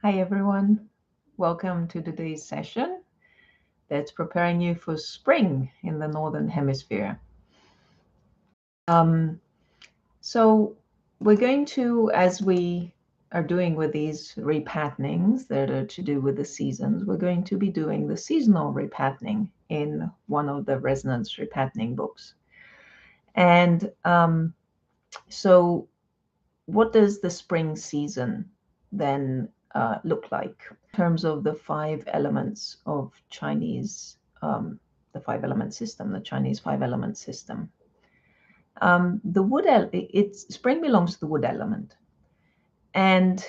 Hi, everyone. Welcome to today's session that's preparing you for spring in the Northern Hemisphere. Um, so, we're going to, as we are doing with these repatternings that are to do with the seasons, we're going to be doing the seasonal repatterning in one of the Resonance Repatterning books. And so, what does the spring season then look like in terms of the five elements of Chinese, the five element system, the Chinese five element system? The wood, it's spring belongs to the wood element, and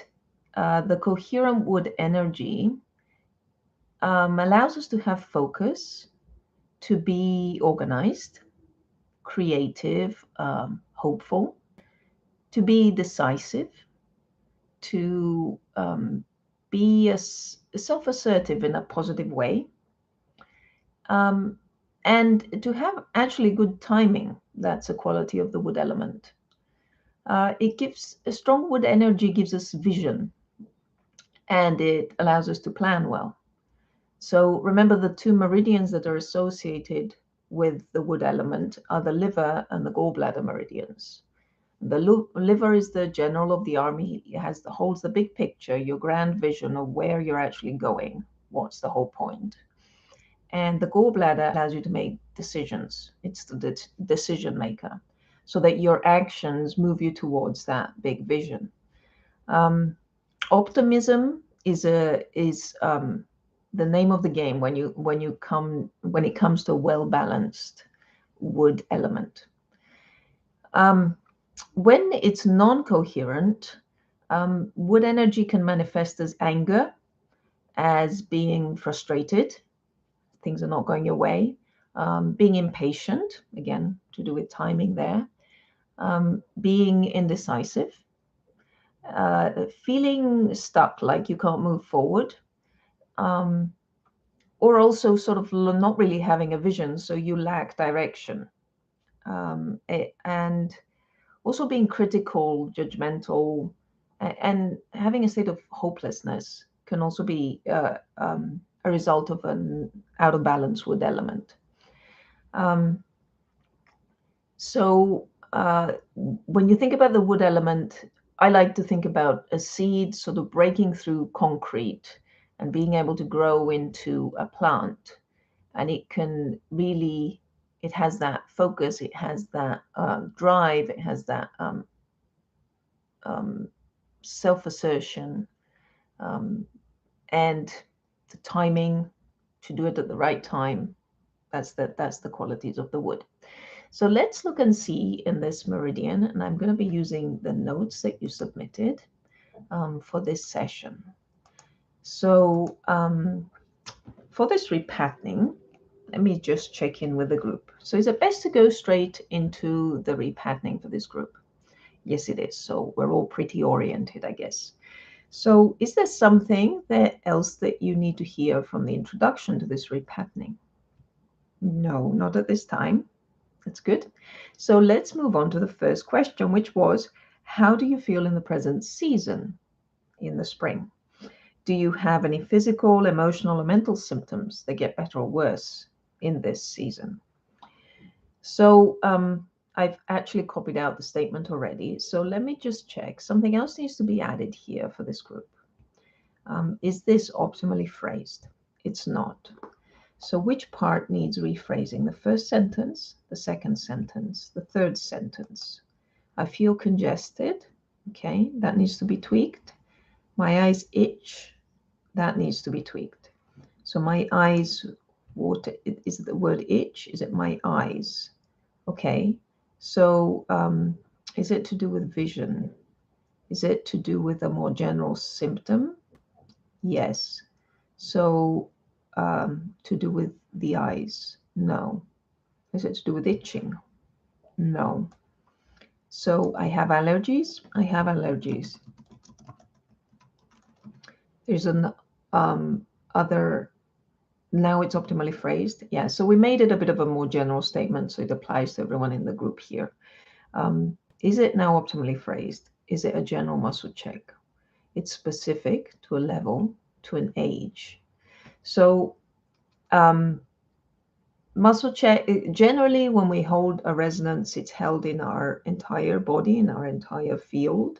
the coherent wood energy allows us to have focus, to be organized, creative, hopeful, to be decisive, to be self-assertive in a positive way, um, and to have actually good timing. That's a quality of the wood element. It gives a strong wood energy, gives us vision, and it allows us to plan well. So remember, the two meridians that are associated with the wood element are the liver and the gallbladder meridians. The liver is the general of the army. It holds the big picture, your grand vision of where you're actually going. What's the whole point? And the gallbladder allows you to make decisions. It's the decision maker, so that your actions move you towards that big vision. Um, Optimism is the name of the game when it comes to a well balanced wood element. When it's non-coherent, wood energy can manifest as anger, as being frustrated, things are not going your way, being impatient, again, to do with timing there, being indecisive, feeling stuck, like you can't move forward, um, or also sort of not really having a vision, so you lack direction. And also being critical, judgmental, and having a state of hopelessness can also be a result of an out of balance wood element. Um, so when you think about the wood element, I like to think about a seed sort of breaking through concrete and being able to grow into a plant. And it can really, it has that focus, it has that drive, it has that um, self-assertion, um, and the timing to do it at the right time. That's the qualities of the wood. So let's look and see in this meridian, and I'm going to be using the notes that you submitted for this session. So for this repatterning, let me just check in with the group. So is it best to go straight into the repatterning for this group? Yes, it is. So we're all pretty oriented, I guess. So is there something else that you need to hear from the introduction to this repatterning? No, not at this time. That's good. So let's move on to the first question, which was, how do you feel in the present season in the spring? Do you have any physical, emotional, or mental symptoms that get better or worse in this season? So I've actually copied out the statement already. So let me just check. Something else needs to be added here for this group. Is this optimally phrased? It's not. So which part needs rephrasing? The first sentence, the second sentence, the third sentence. I feel congested. Okay, that needs to be tweaked. My eyes itch. That needs to be tweaked. So my eyes, what is it, the word itch? Is it my eyes? Okay, so is it to do with vision? Is it to do with a more general symptom? Yes. So to do with the eyes? No. Is it to do with itching? No. So I have allergies. I have allergies. There's an other, now it's optimally phrased. Yeah, so we made it a bit of a more general statement, so it applies to everyone in the group here. Is it now optimally phrased? Is it a general muscle check? It's specific to a level, to an age. So muscle check, generally when we hold a resonance, it's held in our entire body, in our entire field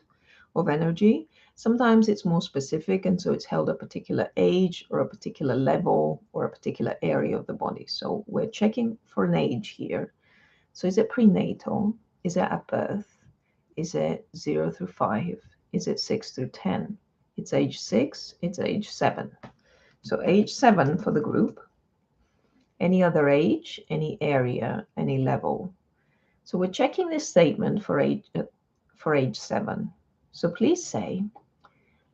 of energy. Sometimes it's more specific, and so it's held a particular age or a particular level or a particular area of the body. So we're checking for an age here. So is it prenatal? Is it at birth? Is it 0 through 5? Is it 6 through 10? It's age 6, it's age 7. So age 7 for the group. Any other age, any area, any level. So we're checking this statement for age 7. So please say,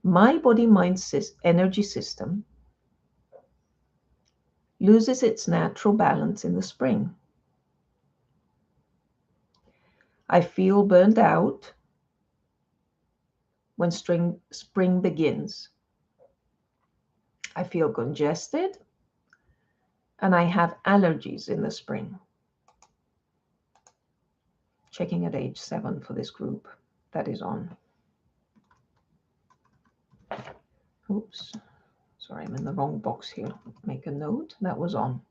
my body-mind energy system loses its natural balance in the spring. I feel burned out when spring begins. I feel congested and I have allergies in the spring. Checking at age 7 for this group. That is on. Oops. Sorry, I'm in the wrong box here. Make a note. That was on.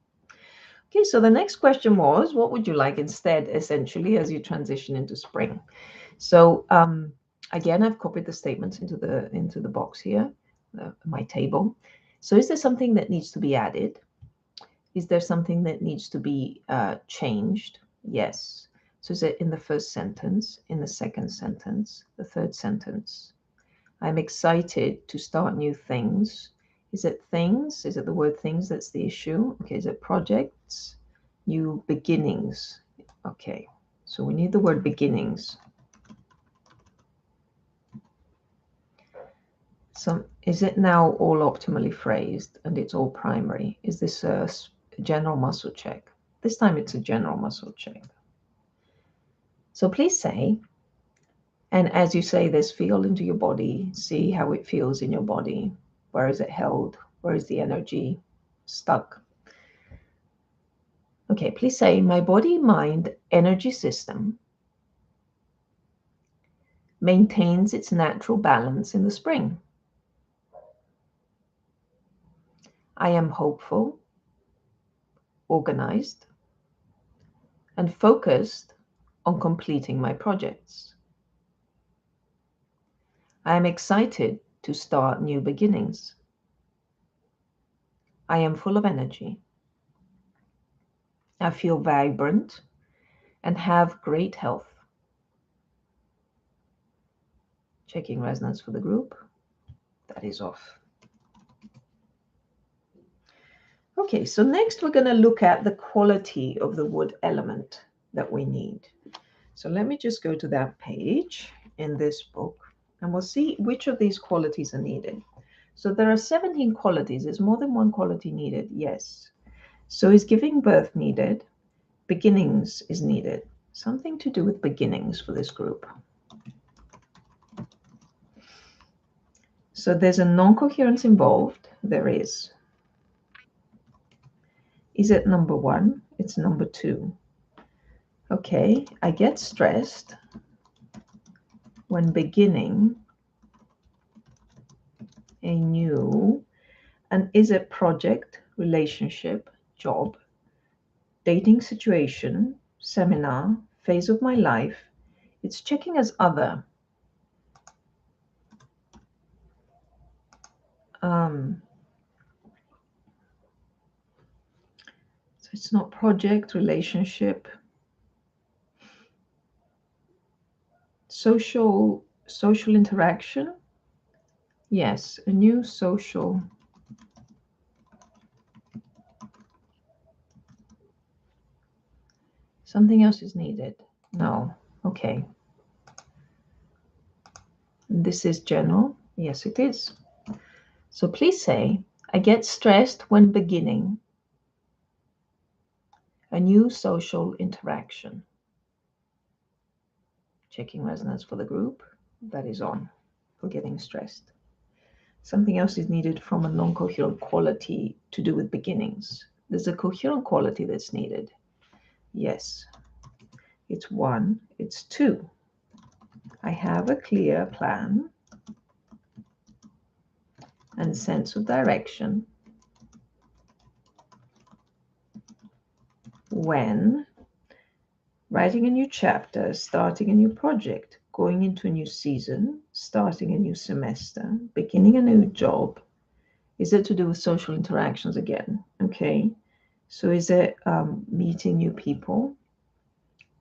Okay, so the next question was, what would you like instead, essentially, as you transition into spring? So again, I've copied the statements into the box here, my table. So is there something that needs to be added? Is there something that needs to be changed? Yes. So is it in the first sentence, in the second sentence, the third sentence? I'm excited to start new things. Is it things? Is it the word things that's the issue? Okay, is it projects? New beginnings. Okay, so we need the word beginnings. So is it now all optimally phrased and it's all primary? Is this a general muscle check? This time it's a general muscle check. So please say, and as you say this, feel into your body, see how it feels in your body. Where is it held? Where is the energy stuck? Okay, please say, my body-mind energy system maintains its natural balance in the spring. I am hopeful, organized, and focused on completing my projects. I am excited to start new beginnings. I am full of energy. I feel vibrant and have great health. Checking resonance for the group. That is off. Okay, so next we're going to look at the quality of the wood element that we need. So let me just go to that page in this book and we'll see which of these qualities are needed. So there are 17 qualities. Is more than one quality needed? Yes. So is giving birth needed? Beginnings is needed. Something to do with beginnings for this group. So there's a non-coherence involved. There is. Is it number 1? It's number 2. Okay, I get stressed when beginning a new, and is it project, relationship, job, dating situation, seminar, phase of my life? It's checking as other. So it's not project, relationship, social interaction. Yes, a new social. Something else is needed. No. Okay. This is general. Yes, it is. So please say, I get stressed when beginning a new social interaction. Checking resonance for the group. That is on for getting stressed. Something else is needed from a non-coherent quality to do with beginnings. There's a coherent quality that's needed. Yes. It's 1. It's 2. I have a clear plan. and sense of direction when writing a new chapter, starting a new project, going into a new season, starting a new semester, beginning a new job? Is it to do with social interactions again? Okay. So is it meeting new people,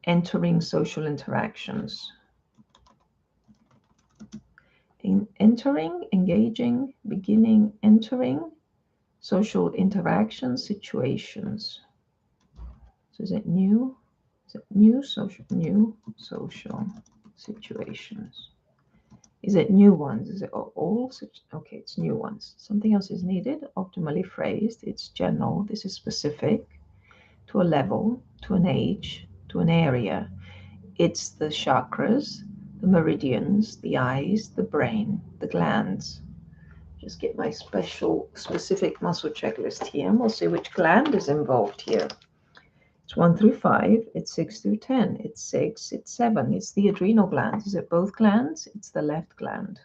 entering social interactions? Entering, engaging, beginning, entering social interaction situations. So is it new? Is it new social situations? Is it new ones? Is it all such? Okay, it's new ones. Something else is needed, optimally phrased. It's general. This is specific to a level, to an age, to an area. It's the chakras, the meridians, the eyes, the brain, the glands. Just get my specific muscle checklist here, and we'll see which gland is involved here. It's 1 through 5, it's 6 through 10, it's 6, it's 7, it's the adrenal glands. Is it both glands? It's the left gland.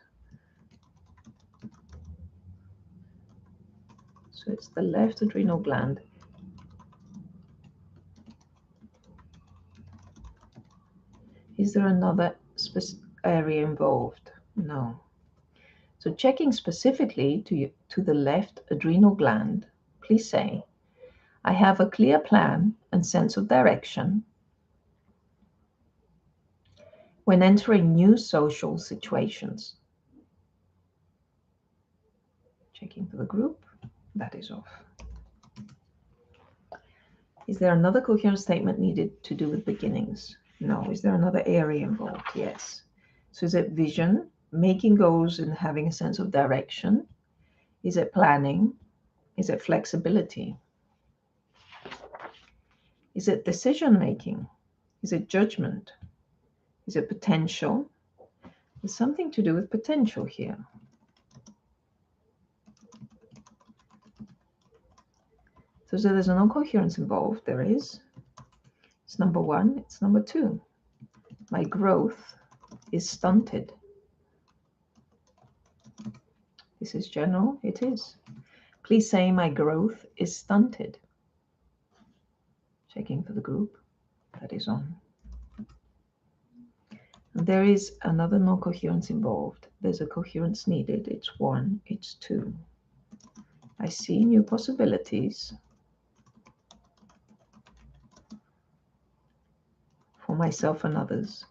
So it's the left adrenal gland. Is there another area involved? No. So checking specifically to the left adrenal gland, please say, I have a clear plan and sense of direction when entering new social situations. Checking for the group, that is off. Is there another coherent statement needed to do with beginnings? No. Is there another area involved? Yes. So is it vision, making goals and having a sense of direction? Is it planning? Is it flexibility? Is it decision making? Is it judgment? Is it potential? There's something to do with potential here. So there's a non-coherence involved. There is. It's number 1. It's number 2. My growth is stunted. This is general. It is. Please say my growth is stunted. Checking for the group. That is on. And there is another non-coherence involved. There's a coherence needed. It's 1. It's 2. I see new possibilities for myself and others.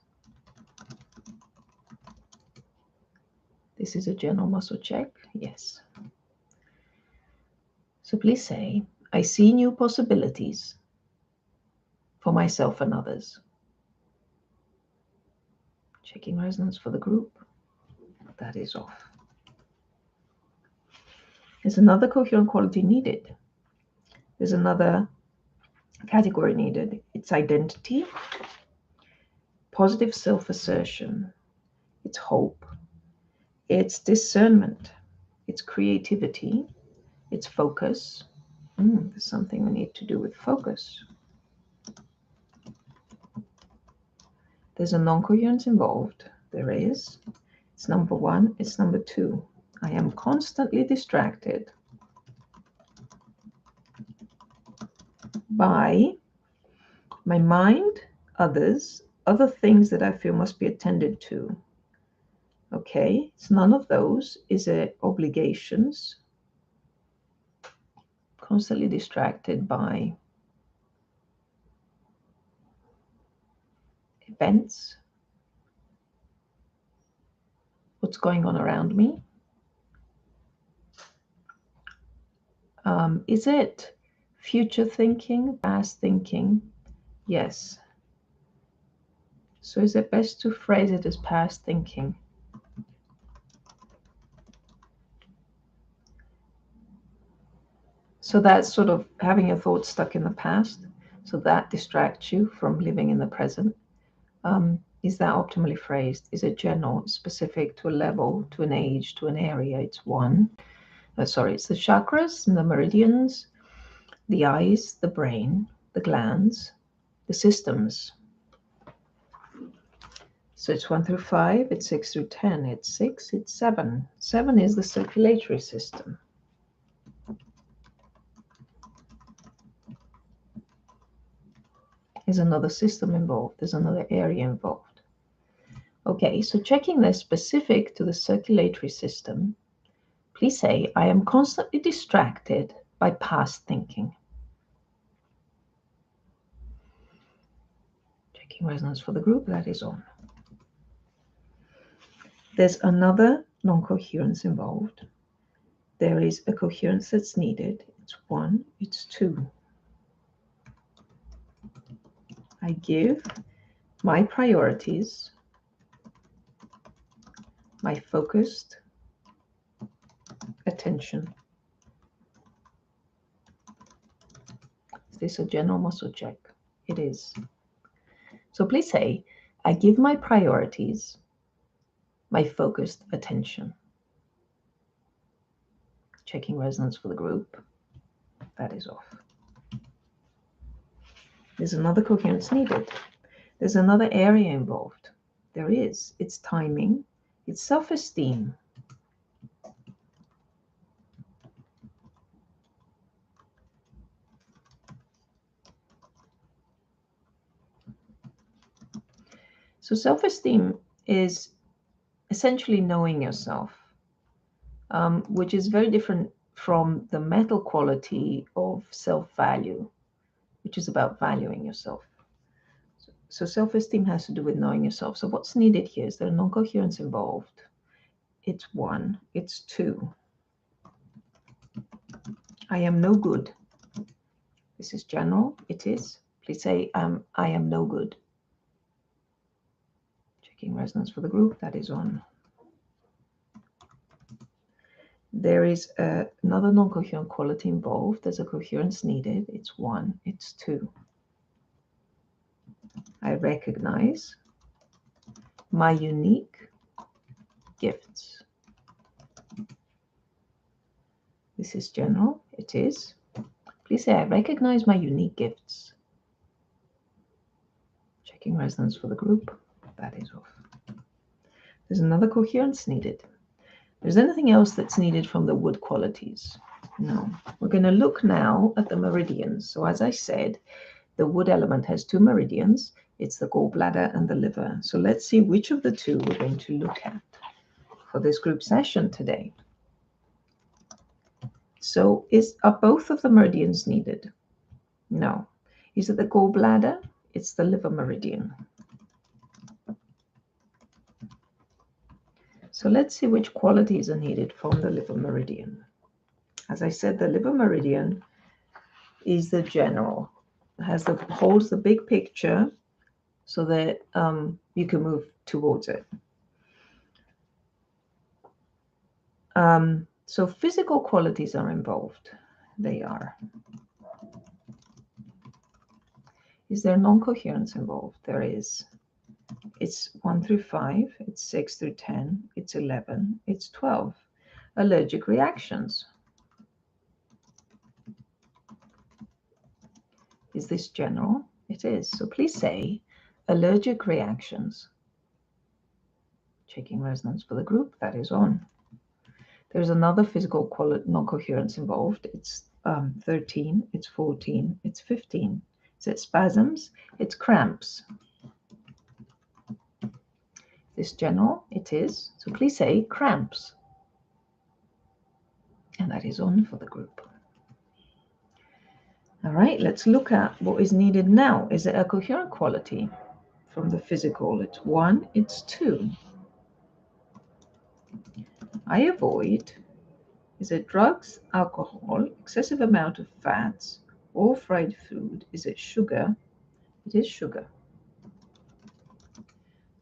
This is a general muscle check. Yes. So please say, I see new possibilities for myself and others. Checking resonance for the group. That is off. There's another coherent quality needed. There's another category needed. It's identity, positive self-assertion, it's hope, it's discernment, it's creativity, it's focus. There's something we need to do with focus. There's a non-coherence involved. There is. It's number 1. It's number 2. I am constantly distracted by my mind, others, other things that I feel must be attended to. Okay, it's none of those. Is it obligations? Constantly distracted by events, what's going on around me. Is it future thinking, past thinking? Yes. So is it best to phrase it as past thinking? So that's sort of having your thoughts stuck in the past. So that distracts you from living in the present. Is that optimally phrased? Is it general, specific to a level, to an age, to an area? It's 1. It's the chakras and the meridians, the eyes, the brain, the glands, the systems. So it's 1 through 5, it's 6 through 10, it's 6, it's 7. 7 is the circulatory system. There's another system involved, there's another area involved. Okay, so checking this specific to the circulatory system, please say, I am constantly distracted by past thinking. Checking resonance for the group, that is on. There's another non-coherence involved. There is a coherence that's needed. It's 1, it's 2. I give my priorities, my focused attention. Is this a general muscle check? It is. So please say, I give my priorities, my focused attention. Checking resonance for the group. That is off. There's another coherence needed. There's another area involved. There is. It's timing. It's self-esteem. So self-esteem is essentially knowing yourself, which is very different from the metal quality of self-value, which is about valuing yourself. So self-esteem has to do with knowing yourself. So what's needed here is there a non-coherence involved. It's 1, it's 2. I am no good. This is general, it is. Please say, I am no good. Checking resonance for the group, that is on. There is another non-coherent quality involved. There's a coherence needed. It's 1, it's 2. I recognize my unique gifts. This is general, it is. Please say, I recognize my unique gifts. Checking resonance for the group, that is off. There's another coherence needed. Is there anything else that's needed from the wood qualities? No. We're going to look now at the meridians. So as I said, the wood element has 2 meridians. It's the gallbladder and the liver. So let's see which of the 2 we're going to look at for this group session today. So are both of the meridians needed? No. Is it the gallbladder? It's the liver meridian. So let's see which qualities are needed from the liver meridian. As I said, the liver meridian is the general. It holds the big picture so that you can move towards it. So physical qualities are involved. They are. Is there non-coherence involved? There is. It's 1 through 5, it's 6 through 10, it's 11, it's 12. Allergic reactions. Is this general? It is. So please say allergic reactions. Checking resonance for the group, that is on. There's another physical non-coherence involved. It's 13, it's 14, it's 15. Is it spasms? It's cramps. This general, it is. So please say cramps. And that is on for the group. All right, let's look at what is needed now. Is it a coherent quality from the physical? It's 1, it's 2. I avoid, is it drugs, alcohol, excessive amount of fats, or fried food? Is it sugar? It is sugar.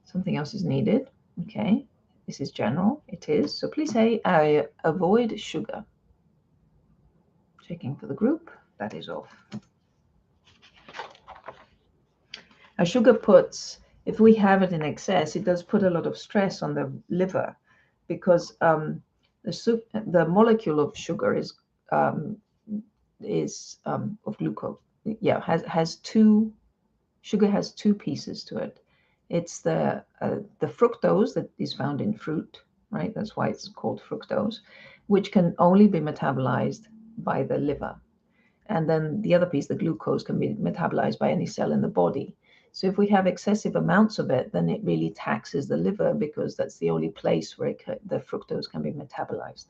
Something else is needed. Okay, this is general. It is. So please say, I avoid sugar. Checking for the group. That is off. Now, sugar puts, if we have it in excess, it does put a lot of stress on the liver because the molecule of sugar is of glucose. Yeah, has 2. Sugar has 2 pieces to it. It's the fructose that is found in fruit, right? That's why it's called fructose, which can only be metabolized by the liver. And then the other piece, the glucose, can be metabolized by any cell in the body. So if we have excessive amounts of it, then it really taxes the liver, because that's the only place where the fructose can be metabolized.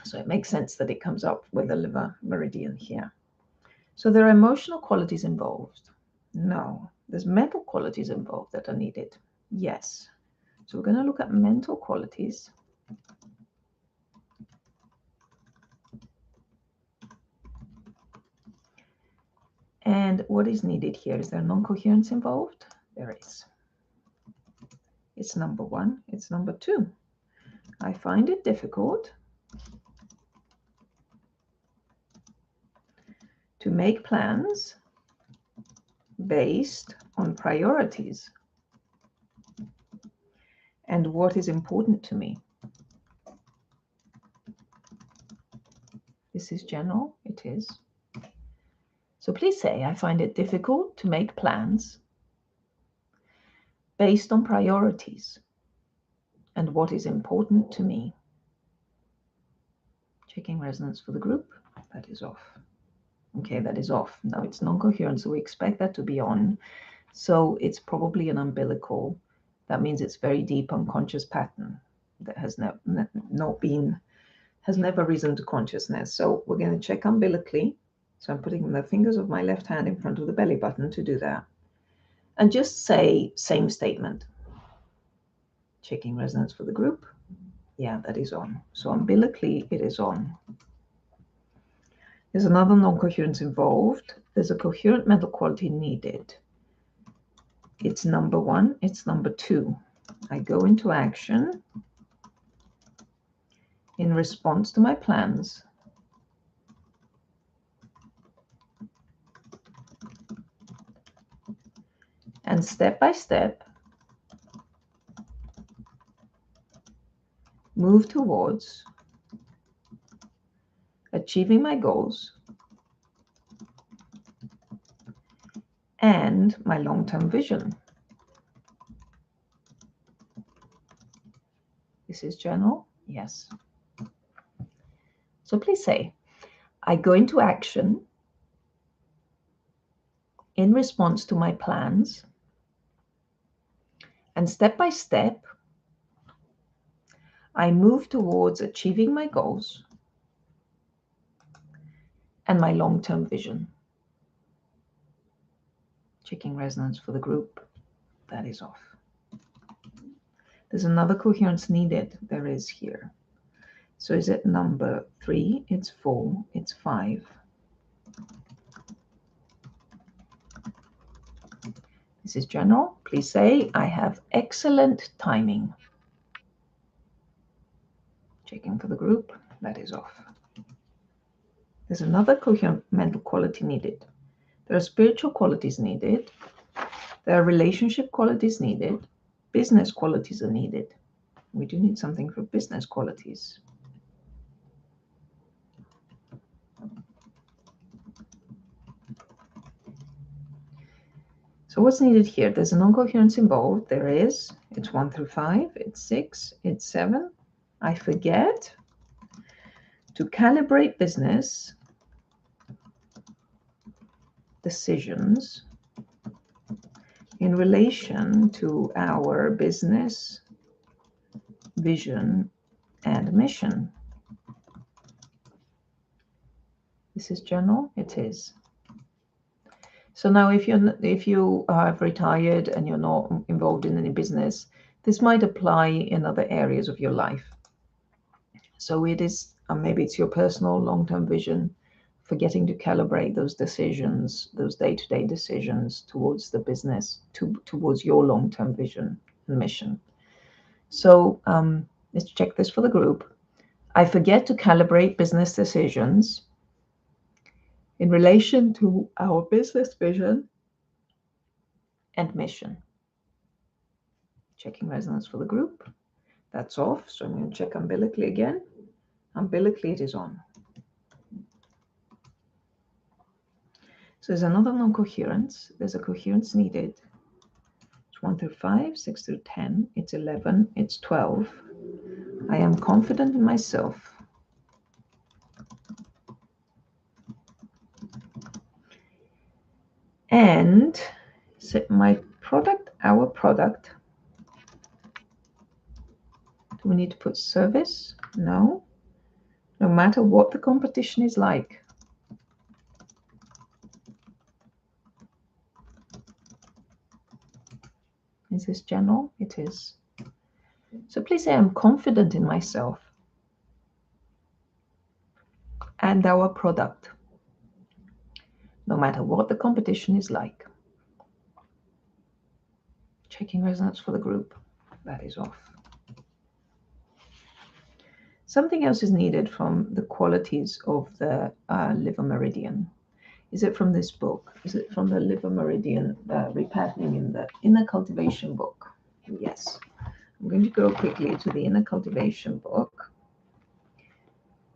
So it makes sense that it comes up with the liver meridian here. So there are emotional qualities involved. No. There's mental qualities involved that are needed. Yes. So we're going to look at mental qualities. And what is needed here? Is there non-coherence involved? There is. It's number 1. It's number 2. I find it difficult to make plans based on priorities and what is important to me. This is general. It is. So please say, I find it difficult to make plans based on priorities and what is important to me. Checking resonance for the group. That is off. Okay, that is off. Now it's non-coherent, so we expect that to be on. So it's probably an umbilical. That means it's very deep unconscious pattern that has never risen to consciousness. So we're going to check umbilically. So I'm putting the fingers of my left hand in front of the belly button to do that. And just say same statement. Checking resonance for the group. Yeah, that is on. So umbilically, it is on. There's another non-coherence involved. There's a coherent mental quality needed. It's number 1. It's number 2. I go into action in response to my plans and step by step move towards achieving my goals and my long-term vision. This is general? Yes. So please say, I go into action in response to my plans and step by step I move towards achieving my goals and my long-term vision. Checking resonance for the group. That is off. There's another coherence needed. There is here. So is it number 3? It's 4. It's 5. This is general. Please say, I have excellent timing. Checking for the group. That is off. There's another coherent mental quality needed. There are spiritual qualities needed. There are relationship qualities needed. Business qualities are needed. We do need something for business qualities. So what's needed here? There's a non-coherence involved. There is. It's 1 through 5. It's 6. It's 7. I forget to calibrate business decisions in relation to our business vision and mission. This is general. It is. So now if you have retired and you're not involved in any business, this might apply in other areas of your life. So it is, maybe it's your personal long-term vision, forgetting to calibrate those decisions, those day-to-day decisions towards the business, towards your long-term vision and mission. So let's check this for the group. I forget to calibrate business decisions in relation to our business vision and mission. Checking resonance for the group. That's off. So I'm going to check umbilically again. Umbilically, it is on. So there's another non-coherence. There's a coherence needed. It's 1 through 5, 6 through 10, it's 11, it's 12. I am confident in myself. And so my product, our product. Do we need to put service? No. No matter what the competition is like. Is this general? It is. So please say I'm confident in myself and our product, no matter what the competition is like. Checking resonance for the group. That is off. Something else is needed from the qualities of the liver meridian. Is it from this book? Is it from the liver meridian repatterning in the inner cultivation book? Yes. I'm going to go quickly to the inner cultivation book.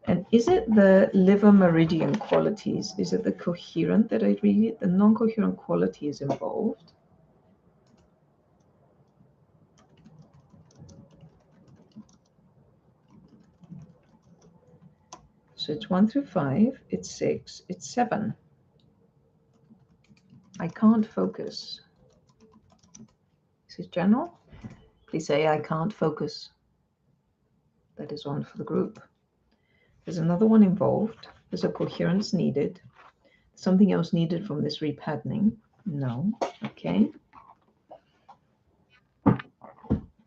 And is it the liver meridian qualities? Is it the coherent that I read? The non-coherent quality is involved. So it's 1 through 5, it's 6, it's 7. I can't focus. Is it general? Please say I can't focus. That is on for the group. There's another one involved. There's a coherence needed. Something else needed from this repatterning? No. Okay.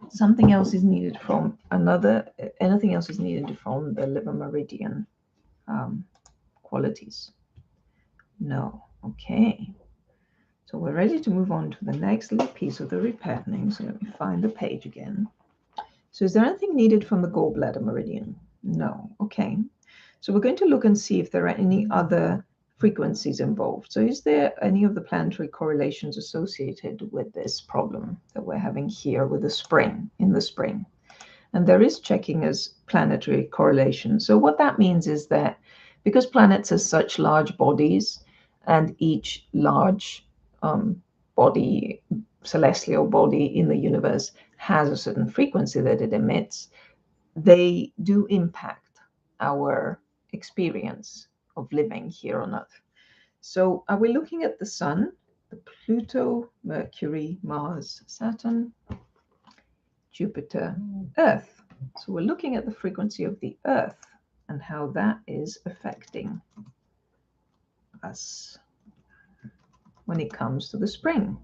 Something else is needed from another, anything else is needed from the liver meridian qualities? No. Okay. So we're ready to move on to the next little piece of the repatterning. So let me find the page again. So is there anything needed from the gallbladder meridian? No. Okay. So we're going to look and see if there are any other frequencies involved. So is there any of the planetary correlations associated with this problem that we're having here with the spring, in the spring? And there is checking as planetary correlation. So what that means is that because planets are such large bodies, and each large body, celestial body in the universe has a certain frequency that it emits, they do impact our experience of living here on Earth. So are we looking at the Sun, the Pluto, Mercury, Mars, Saturn, Jupiter, Earth? So we're looking at the frequency of the Earth and how that is affecting us when it comes to the spring.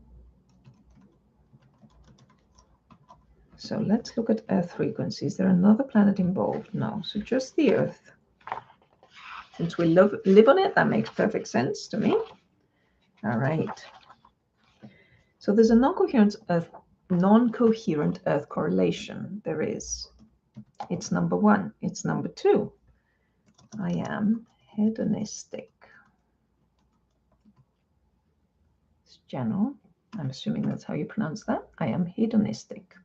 So let's look at Earth frequency. Is there another planet involved? No, so just the Earth. Since we live on it, that makes perfect sense to me. All right. So there's a non-coherent Earth correlation. There is. It's number 1. It's number 2. I am hedonistic. It's general. I'm assuming that's how you pronounce that. I am hedonistic.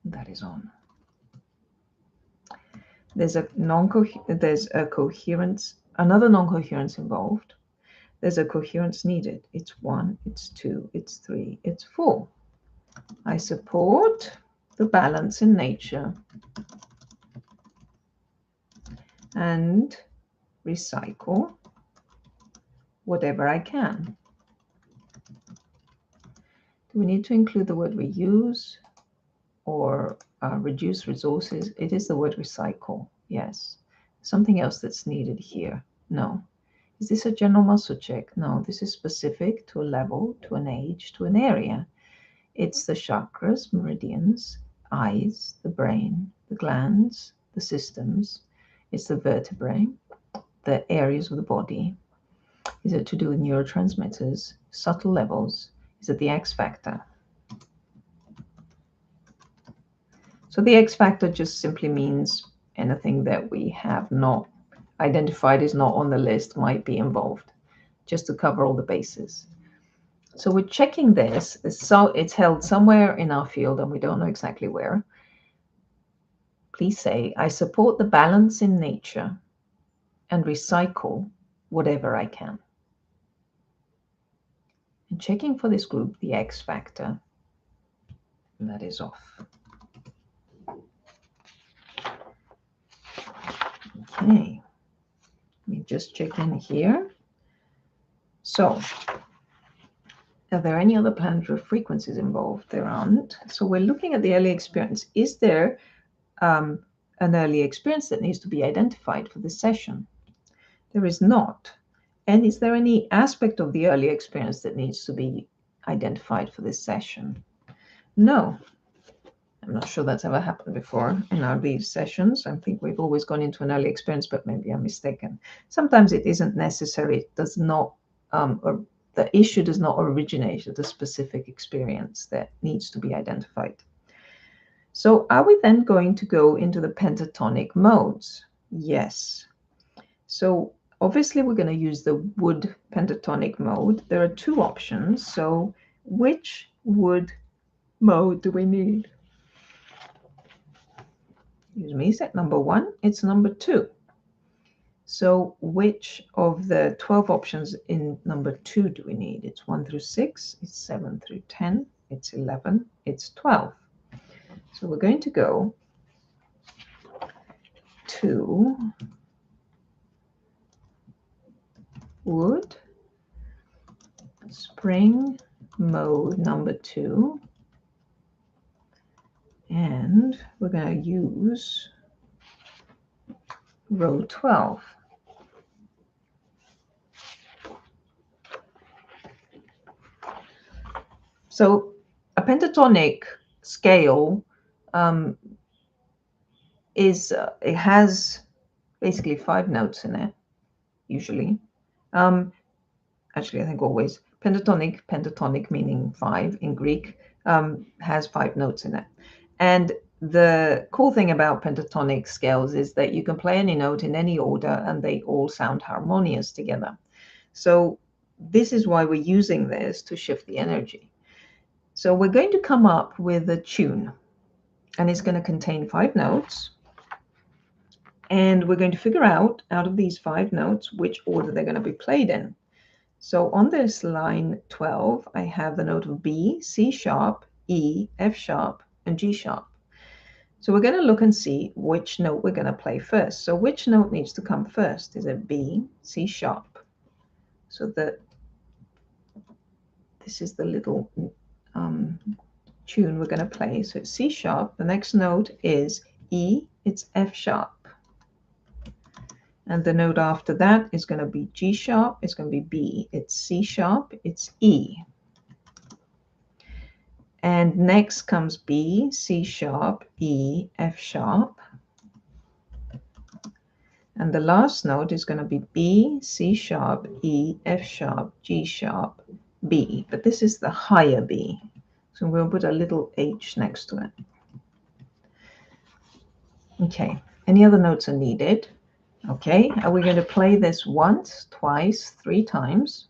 That is on. There's a coherence, another non-coherence involved. There's a coherence needed. It's 1, it's 2, it's 3, it's 4. I support the balance in nature and recycle whatever I can. Do we need to include the word reuse or reduce resources? It is the word recycle. Yes. Something else that's needed here? No. Is this a general muscle check? No, this is specific to a level, to an age, to an area. It's the chakras, meridians, eyes, the brain, the glands, the systems. It's the vertebrae, the areas of the body. Is it to do with neurotransmitters, subtle levels? Is it the X factor? So the X factor just simply means anything that we have not identified is not on the list might be involved, just to cover all the bases. So we're checking this. So it's held somewhere in our field and we don't know exactly where. Please say, I support the balance in nature and recycle whatever I can. And checking for this group, the X factor, and that is off. Okay, let me just check in here. So, are there any other planetary frequencies involved? There aren't. So we're looking at the early experience. Is there an early experience that needs to be identified for this session? There is not. And is there any aspect of the early experience that needs to be identified for this session? No. I'm not sure that's ever happened before in our these sessions. I think we've always gone into an early experience, but maybe I'm mistaken. Sometimes it isn't necessary. It does not, or the issue does not originate at a specific experience that needs to be identified. So are we then going to go into the pentatonic modes? Yes. So obviously we're going to use the wood pentatonic mode. There are two options. So which wood mode do we need? Excuse me, set number 1, it's number 2. So which of the 12 options in number 2 do we need? It's 1 through 6, it's 7 through 10, it's 11, it's 12. So we're going to go to wood, spring mode number 2, and we're going to use row 12. So a pentatonic scale it has basically 5 notes in it, usually. Actually, I think always. Pentatonic meaning 5 in Greek, has 5 notes in it. And the cool thing about pentatonic scales is that you can play any note in any order and they all sound harmonious together. So this is why we're using this to shift the energy. So we're going to come up with a tune, and it's going to contain 5 notes. And we're going to figure out of these 5 notes, which order they're going to be played in. So on this line 12, I have the note of B, C sharp, E, F sharp, and G sharp. So we're going to look and see which note we're going to play first. So which note needs to come first? Is it B, C sharp? So this is the little tune we're going to play. So it's C sharp. The next note is E, it's F sharp. And the note after that is going to be G sharp, it's going to be B, it's C sharp, it's E. And next comes B, C sharp, E, F sharp. And the last note is going to be B, C sharp, E, F sharp, G sharp, B. But this is the higher B. So we'll put a little H next to it. Okay, any other notes are needed? Okay, are we going to play this once, twice, 3 times?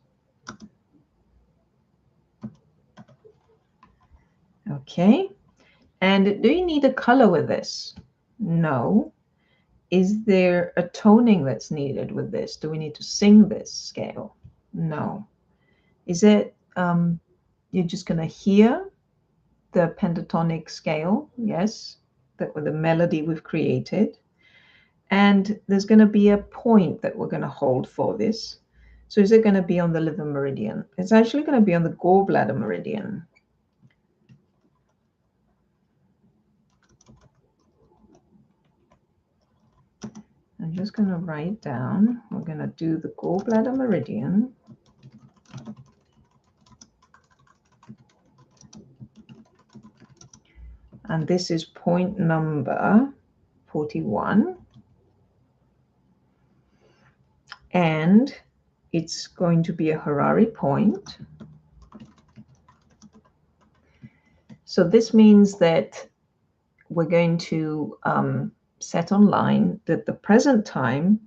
Okay, and do you need a color with this? No. Is there a toning that's needed with this? Do we need to sing this scale? No. Is it, you're just going to hear the pentatonic scale? Yes, that with the melody we've created. And there's going to be a point that we're going to hold for this. So is it going to be on the liver meridian? It's actually going to be on the gallbladder meridian. I'm just going to write down, we're going to do the gallbladder meridian. And this is point number 41. And it's going to be a Harari point. So this means that we're going to set online that the present time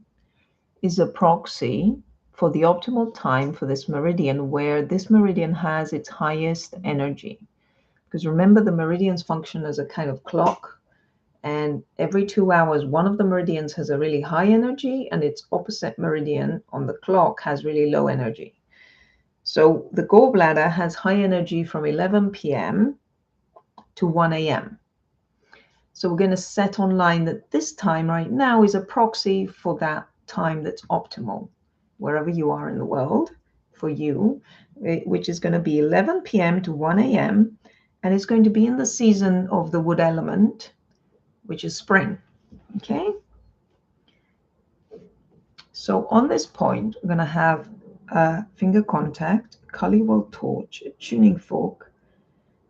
is a proxy for the optimal time for this meridian, where this meridian has its highest energy. Because remember, the meridians function as a kind of clock. And every 2 hours, one of the meridians has a really high energy and its opposite meridian on the clock has really low energy. So the gallbladder has high energy from 11 p.m. to 1 a.m. So we're going to set online that this time right now is a proxy for that time that's optimal, wherever you are in the world, for you, which is going to be 11 p.m. to 1 a.m. And it's going to be in the season of the wood element, which is spring. Okay? So on this point, we're going to have a finger contact, Culliwell torch, a tuning fork,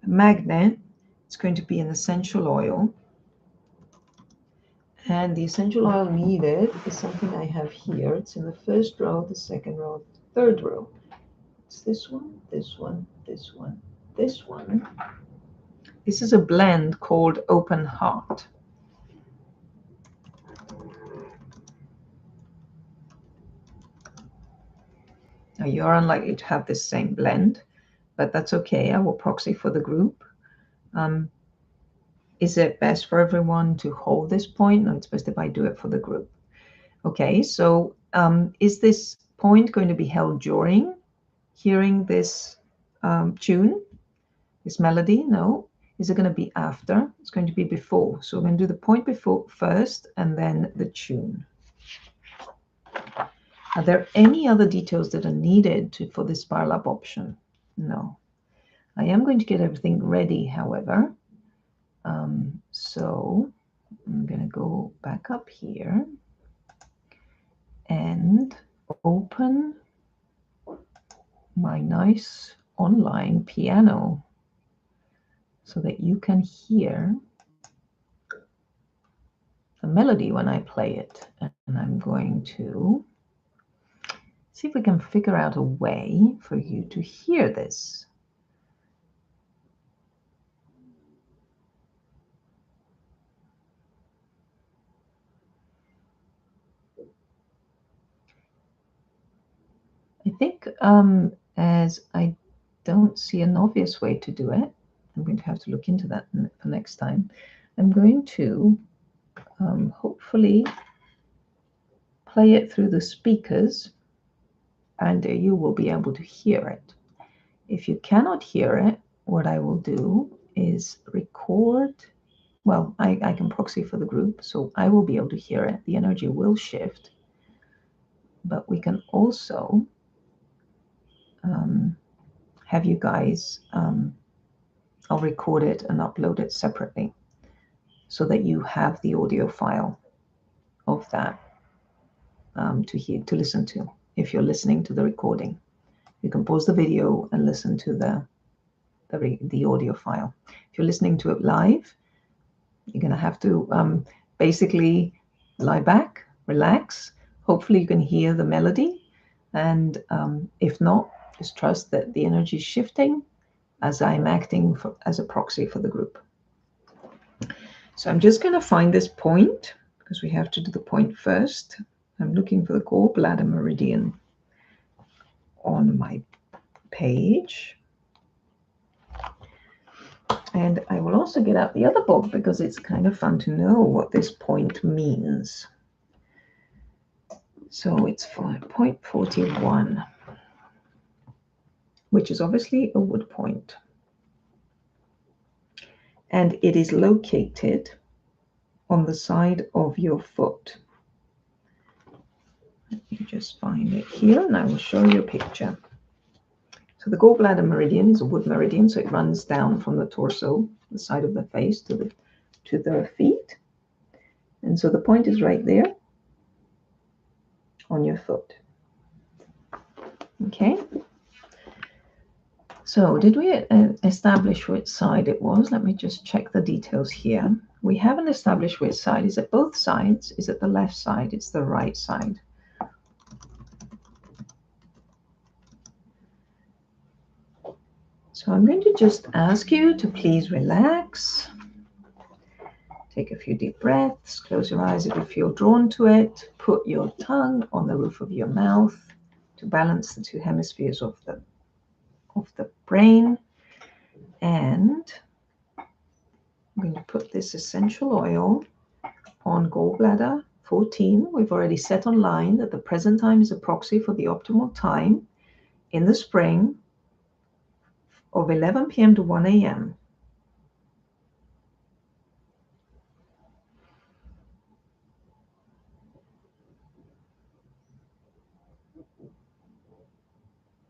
a magnet. It's going to be an essential oil. And the essential oil needed is something I have here. It's in the first row, the second row, the third row. It's this one, this one, this one, this one. This is a blend called Open Heart. Now you're unlikely to have this same blend, but that's okay. I will proxy for the group. Is it best for everyone to hold this point? No, it's best if I do it for the group. Okay, so is this point going to be held during hearing this tune, this melody? No. Is it going to be after? It's going to be before. So we're going to do the point before first and then the tune. Are there any other details that are needed for this spiral up option? No. I am going to get everything ready, however. So I'm going to go back up here and open my nice online piano so that you can hear the melody when I play it. And I'm going to see if we can figure out a way for you to hear this. I think as I don't see an obvious way to do it, I'm going to have to look into that for next time. I'm going to hopefully play it through the speakers and you will be able to hear it. If you cannot hear it, what I will do is record. Well, I can proxy for the group, so I will be able to hear it. The energy will shift, but we can also have you guys, I'll record it and upload it separately so that you have the audio file of that to listen to. If you're listening to the recording, you can pause the video and listen to the audio file. If you're listening to it live, you're going to have to basically lie back, relax. Hopefully you can hear the melody. And if not, just trust that the energy is shifting as I'm acting as a proxy for the group. So I'm just going to find this point because we have to do the point first. I'm looking for the gallbladder meridian on my page. And I will also get out the other book because it's kind of fun to know what this point means. So it's for point 41, which is obviously a wood point. And it is located on the side of your foot. Let me just find it here and I will show you a picture. So the gallbladder meridian is a wood meridian, so it runs down from the torso, the side of the face, to the feet. And so the point is right there on your foot. Okay. So did we establish which side it was? Let me just check the details here. We haven't established which side. Is it both sides? Is it the left side? It's the right side. So I'm going to just ask you to please relax. Take a few deep breaths. Close your eyes if you feel drawn to it. Put your tongue on the roof of your mouth to balance the two hemispheres of the brain. And I'm going to put this essential oil on gallbladder 14. We've already set online that the present time is a proxy for the optimal time in the spring of 11 p.m. to 1 a.m.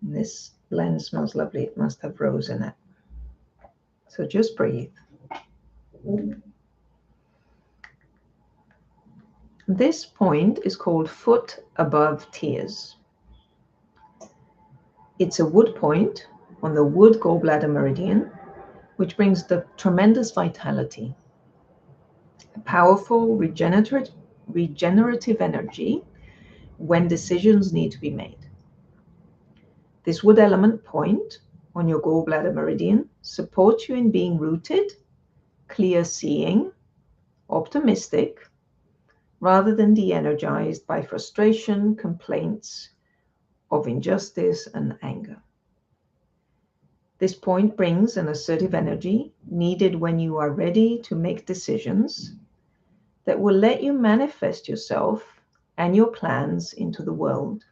This blend smells lovely. It must have rose in it. So just breathe. This point is called foot above tears. It's a wood point on the wood gallbladder meridian, which brings the tremendous vitality, a powerful regenerative energy when decisions need to be made. This wood element point on your gallbladder meridian supports you in being rooted, clear seeing, optimistic, rather than de-energized by frustration, complaints of injustice, and anger. This point brings an assertive energy needed when you are ready to make decisions that will let you manifest yourself and your plans into the world,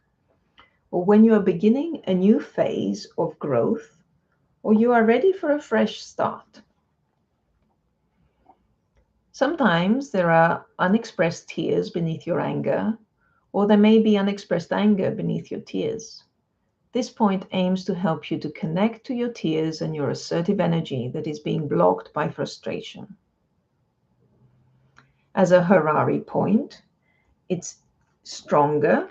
or when you are beginning a new phase of growth, or you are ready for a fresh start. Sometimes there are unexpressed tears beneath your anger, or there may be unexpressed anger beneath your tears. This point aims to help you to connect to your tears and your assertive energy that is being blocked by frustration. As a Harari point, it's stronger,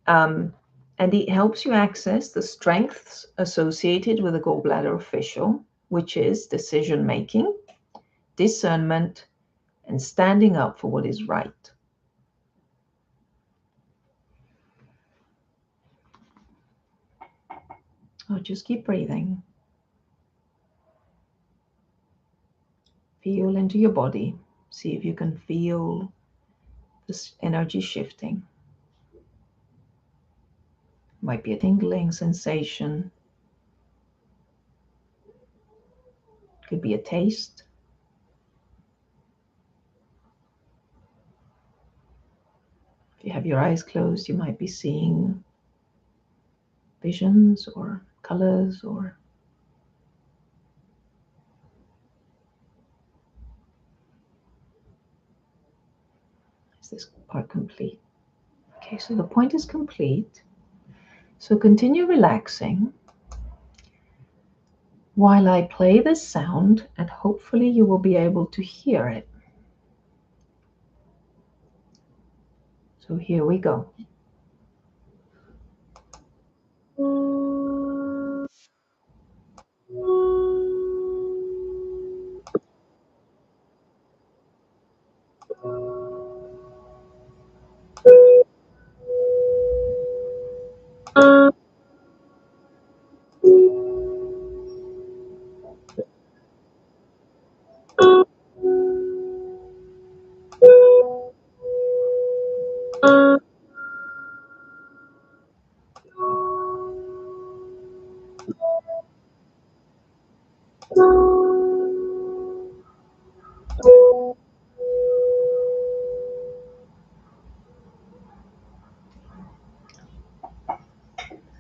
and it helps you access the strengths associated with a gallbladder official, which is decision-making, discernment, and standing up for what is right. Oh, just keep breathing. Feel into your body. See if you can feel this energy shifting. Might be a tingling sensation. Could be a taste. If you have your eyes closed, you might be seeing visions or colors or is this part complete? Okay, so the point is complete. So continue relaxing while I play this sound, and hopefully you will be able to hear it. So here we go.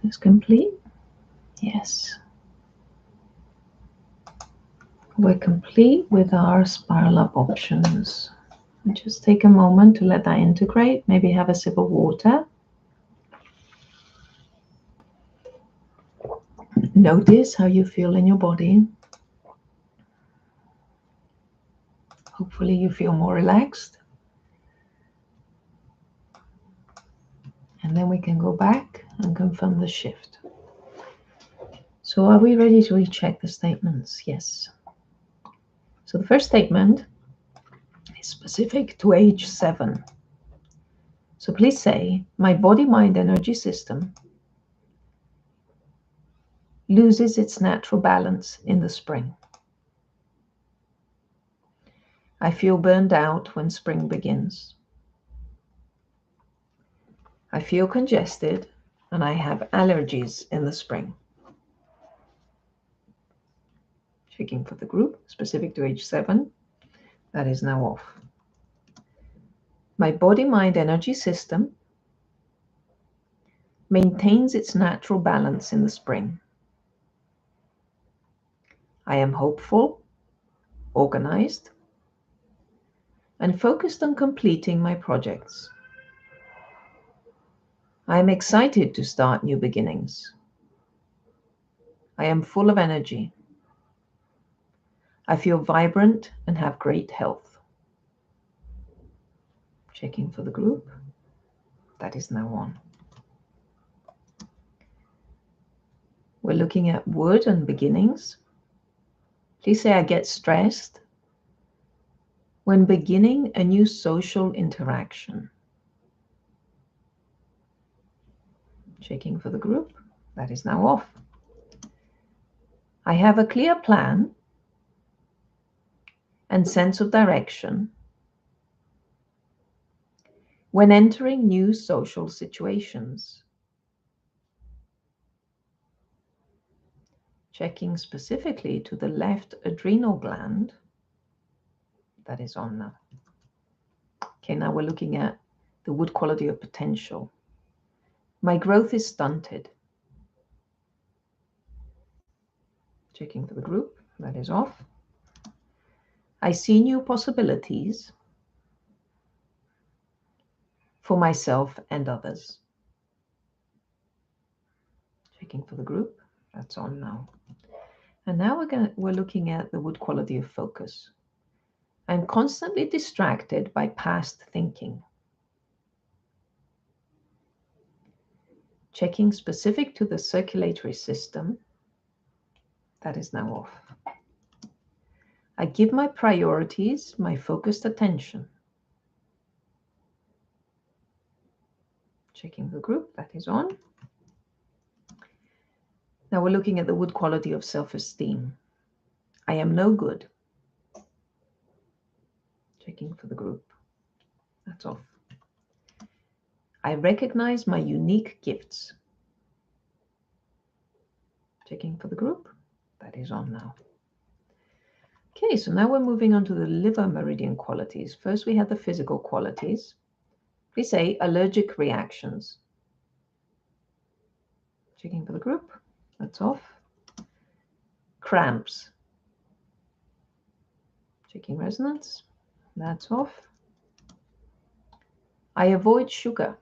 Is complete? Yes. We're complete with our spiral up options. And just take a moment to let that integrate. Maybe have a sip of water. Notice how you feel in your body. Hopefully you feel more relaxed. And then we can go back and confirm the shift. So are we ready to recheck the statements? Yes. So the first statement is specific to age 7. So please say, my body-mind energy system loses its natural balance in the spring. I feel burned out when spring begins. I feel congested and I have allergies in the spring. Checking for the group, specific to age 7. That is now off. My body-mind energy system maintains its natural balance in the spring. I am hopeful, organized, and focused on completing my projects. I am excited to start new beginnings. I am full of energy. I feel vibrant and have great health. Checking for the group. That is now on. We're looking at wood and beginnings. Please say I get stressed when beginning a new social interaction. Checking for the group. That is now off. I have a clear plan and sense of direction when entering new social situations. Checking specifically to the left adrenal gland. That is on now. Okay, now we're looking at the wood quality of potential. My growth is stunted. Checking for the group. That is off. I see new possibilities for myself and others. Checking for the group. That's on now. And now we're looking at the wood quality of focus. I'm constantly distracted by past thinking. Checking specific to the circulatory system. That is now off. I give my priorities my focused attention. Checking the group. That is on. Now we're looking at the wood quality of self-esteem. I am no good. Checking for the group. That's off. I recognize my unique gifts. Checking for the group. That is on now. Okay, so now we're moving on to the liver meridian qualities. First, we have the physical qualities. Please say allergic reactions. Checking for the group. That's off. Cramps. Checking resonance. That's off. I avoid sugar.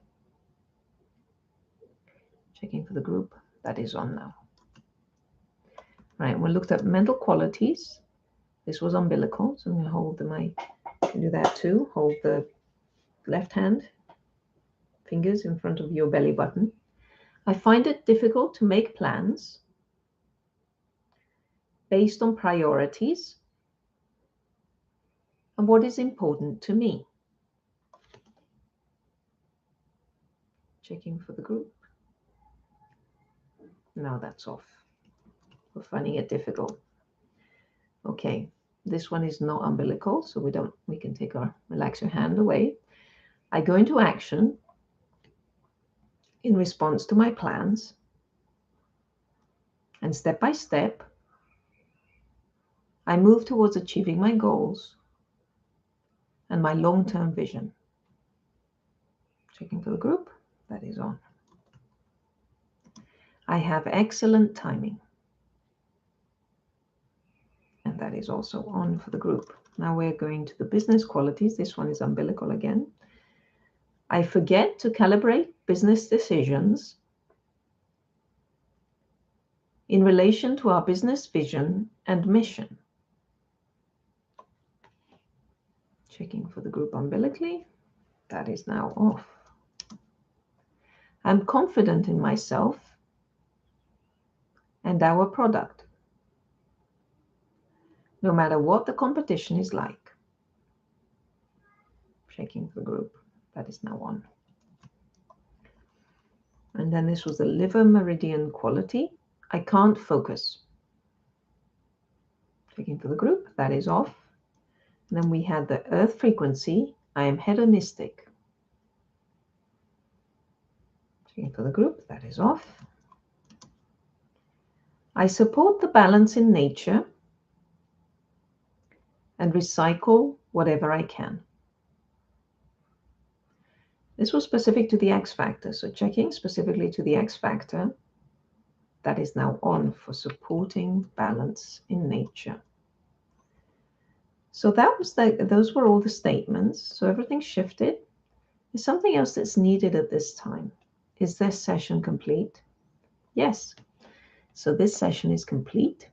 Checking for the group. That is on now. Right, we looked at mental qualities. This was umbilical, so I'm going to hold the mic. You can do that too. Hold the left hand fingers in front of your belly button. I find it difficult to make plans based on priorities and what is important to me. Checking for the group. Now that's off. We're finding it difficult. Okay, this one is not umbilical, so we can take our, relax your hand away. I go into action in response to my plans, and step by step, I move towards achieving my goals and my long-term vision. Checking for the group. That is on. I have excellent timing. And that is also on for the group. Now we're going to the business qualities. This one is umbilical again. I forget to calibrate business decisions in relation to our business vision and mission. Checking for the group umbilically. That is now off. I'm confident in myself and our product, no matter what the competition is like. Checking for the group. That is now on. And then this was the liver meridian quality. I can't focus. Checking for the group. That is off. And then we had the earth frequency. I am hedonistic. Checking for the group. That is off. I support the balance in nature and recycle whatever I can. This was specific to the X factor. So checking specifically to the X factor, that is now on for supporting balance in nature. So that was those were all the statements. So everything shifted. Is something else that's needed at this time? Is this session complete? Yes. So this session is complete.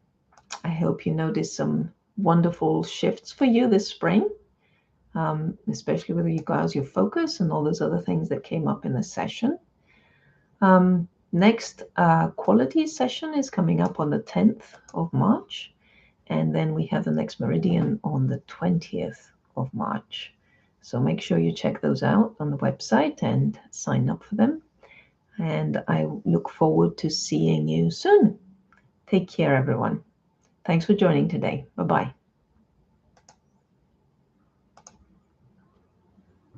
I hope you noticed some wonderful shifts for you this spring, especially with regards your focus and all those other things that came up in the session. Next quality session is coming up on the 10th of March. And then we have the next meridian on the 20th of March. So make sure you check those out on the website and sign up for them. And I look forward to seeing you soon. Take care, everyone. Thanks for joining today. Bye-bye.